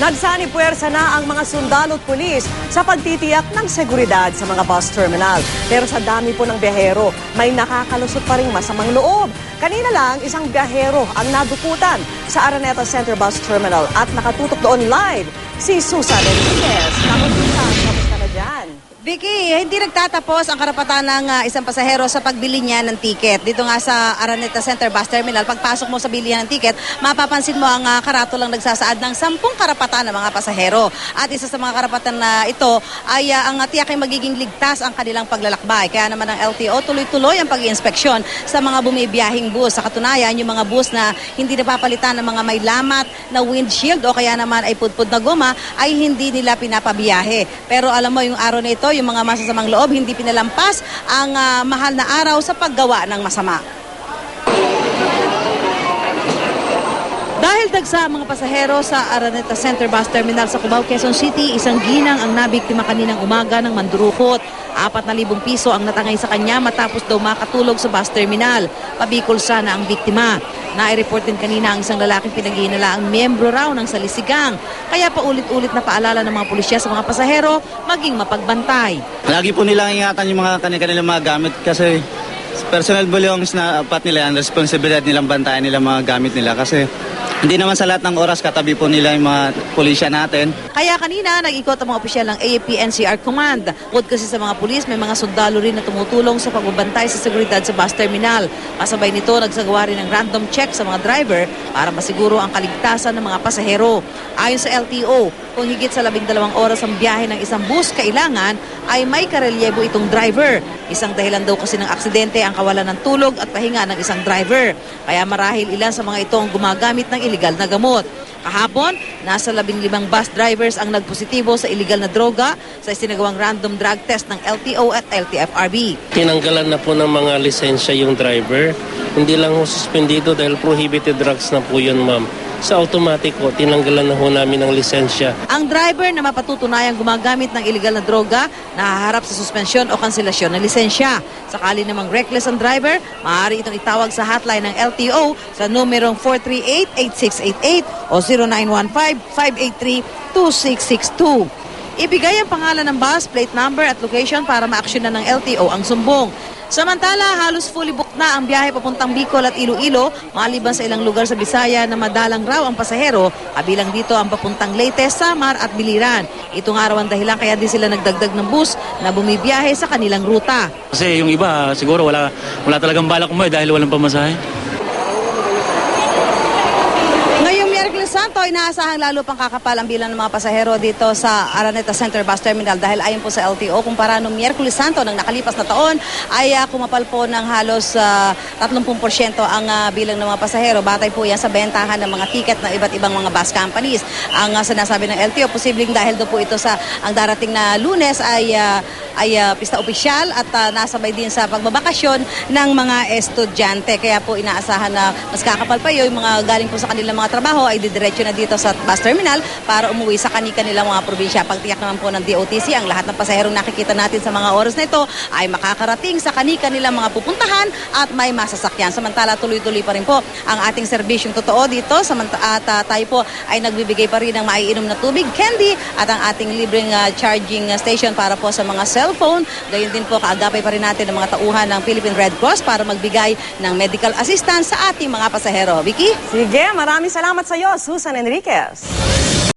Nagsani puwersa na ang mga sundalo at pulis sa pagtitiyak ng seguridad sa mga bus terminal. Pero sa dami po ng biyahero, may nakakalusot pa ring masamang loob. Kanina lang, isang biyahero ang nadukutan sa Araneta Center Bus Terminal at nakatutok doon live si Susan Enriquez. Kamusta na dyan? Vicky, hindi nagtatapos ang karapatan ng isang pasahero sa pagbili niya ng tiket. Dito nga sa Araneta Center Bus Terminal, pagpasok mo sa bilihan ng tiket, mapapansin mo ang karatulang nagsasaad ng 10 karapatan ng mga pasahero. At isa sa mga karapatan na ito ay ang tiyak ay magiging ligtas ang kanilang paglalakbay. Kaya naman ang LTO tuloy-tuloy ang pag-iinspeksyon sa mga bumibiyahing bus. Sa katunayan, yung mga bus na hindi napapalitan ng mga may lamat na windshield o kaya naman ay pudpud na goma ay hindi nila pinapabiyahe. Pero alam mo, yung araw na ito, yung mga masasamang loob, hindi pinalampas ang mahal na araw sa paggawa ng masama. Dahil dagsa ang mga pasahero sa Araneta Center Bus Terminal sa Cubao, Quezon City, isang ginang ang nabiktima kaninang umaga ng mandurukot. 4,000 piso ang natangay sa kanya matapos daw makatulog sa bus terminal. Pabicol sana ang biktima. Nai-report din kanina ang isang lalaking pinaghihinala ang miyembro raw ng salisigang. Kaya paulit-ulit na paalala ng mga pulisya sa mga pasahero maging mapagbantay. Lagi po nilang ingatan yung mga kanilang mga gamit kasi personal belongings na dapat nila, ang responsibilidad nilang bantayan nila mga gamit nila kasi hindi naman sa lahat ng oras katabi po nila yung mga pulisya natin. Kaya kanina, nag-ikot ang mga opisyal ng AAP-NCR Command. Bukod kasi sa mga pulis, may mga sundalo rin na tumutulong sa pagbabantay sa seguridad sa bus terminal. Kasabay nito, nagsagawa rin ng random check sa mga driver para masiguro ang kaligtasan ng mga pasahero. Ayon sa LTO, kung higit sa 12 oras ang biyahe ng isang bus kailangan, ay may karelyebo itong driver. Isang dahilan daw kasi ng aksidente ang kawalan ng tulog at pahinga ng isang driver. Kaya marahil ilan sa mga ito ang gumagamit ng iligal na gamot. Kahapon, nasa 15 bus drivers ang nagpositibo sa iligal na droga sa isinagawang random drug test ng LTO at LTFRB. Tinanggalan na po ng mga lisensya yung driver. Hindi lang ho suspendido dahil prohibited drugs na po yun, ma'am. Sa automatic po, tinanggalan na ho namin ng lisensya. Ang driver na mapatutunayang gumagamit ng iligal na droga, nahaharap sa suspensyon o kanselasyon ng lisensya. Sakali namang reckless ang driver, maaari itong itawag sa hotline ng LTO sa numerong 438-8688 o 0915-583-2662. Ibigay ang pangalan ng bus, plate number at location para ma-aksyonan ng LTO ang sumbong. Samantala, halos fully booked na ang biyahe papuntang Bicol at Iloilo, maliban sa ilang lugar sa Bisaya na madalang raw ang pasahero, kabilang dito ang papuntang Leyte, Samar at Biliran. Ito nga raw ang dahilan kaya di sila nagdagdag ng bus na bumibiyahe sa kanilang ruta. Kasi yung iba siguro wala talagang balak umuwi dahil walang pamasahe. Santo, inaasahang lalo pang kakapal ang bilang ng mga pasahero dito sa Araneta Center Bus Terminal dahil ayon po sa LTO, kumpara noong Miyerkules Santo ng nakalipas na taon ay kumapal po ng halos 30% ang bilang ng mga pasahero. Batay po yan sa bentahan ng mga tiket ng iba't ibang mga bus companies. Ang sinasabi ng LTO, posibleng dahil do po ito sa ang darating na Lunes ay pista opisyal at nasabay din sa pagbabakasyon ng mga estudyante. Kaya po inaasahan na mas kakapal pa yung mga galing po sa kanilang mga trabaho ay diretso na dito sa bus terminal para umuwi sa kanilang mga probinsya. Pagtiyak naman po ng DOTC, ang lahat ng pasaherong nakikita natin sa mga oras na ito ay makakarating sa kanilang mga pupuntahan at may masasakyan. Samantala, tuloy-tuloy pa rin po ang ating serbisyong totoo dito at tayo po ay nagbibigay pa rin ng maiinom na tubig, candy at ang ating libreng charging station para po sa mga cellphone. Gayon din po, kaagapay pa rin natin ang mga tauhan ng Philippine Red Cross para magbigay ng medical assistance sa ating mga pasahero. Vicky? Sige, maraming salamat sa iyo, Susan Enriquez.